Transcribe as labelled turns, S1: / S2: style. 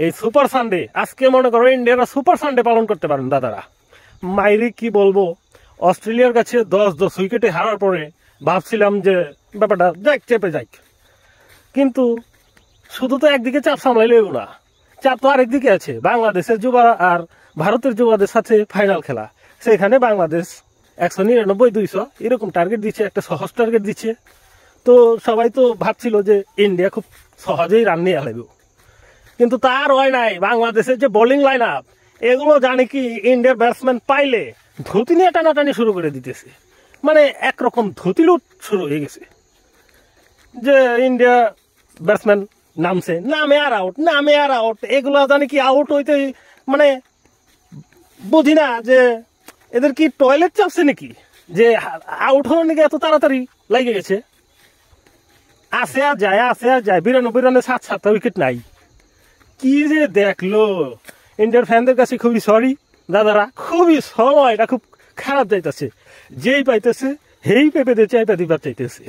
S1: এই super Sunday আজকে মনে করো ইন্ডিয়ারা সুপার সানডে পালন করতে পারেন দাদারা। মাইরি কি বলবো, অস্ট্রেলিয়ার কাছে 10 উইকেটে হারার পরে ভাবছিলাম যে ব্যাপারটা যাক চেপে যাক, কিন্তু শুধু তো একদিকে চাপ সামলাইলেও না, চাপ তো আরেকদিকে আছে। বাংলাদেশের যুবারা আর ভারতের যুবাদের সাথে ফাইনাল খেলা, সেখানে বাংলাদেশ 199-200 এরকম টার্গেট দিচ্ছে, একটা সহজ টার্গেট দিচ্ছে। তো সবাই তো ভাবছিল যে ইন্ডিয়া খুব সহজেই রান নিয়ে আলাইব, কিন্তু তার হয় নাই। বাংলাদেশের যে বোলিং লাইন আপ, এগুলো জানি কি ইন্ডিয়ার ব্যাটসম্যান পাইলে ধুতি নিয়ে টানাটানি শুরু করে দিতেছে, মানে একরকম ধুতি লুট শুরু হয়ে গেছে। যে ইন্ডিয়া ব্যাটসম্যান নামছে, নামে আর আউট, এগুলো জানি কি আউট হইতে মানে বুঝি না যে এদের কি টয়লেট চাপছে নাকি, যে আউট হওয়ার নাকি এত তাড়াতাড়ি লাগে গেছে। আসে আর যায় 92 রানে 7 উইকেট নাই। কি যে দেখলো, ইন্ডিয়ার ফ্যানদের কাছে খুবই সরি দাদারা, খুবই সময়টা খুব খারাপ যাইতেছে। যেই পাইতেছে হেই পেপে চাইতে দিবার চাইতেছে।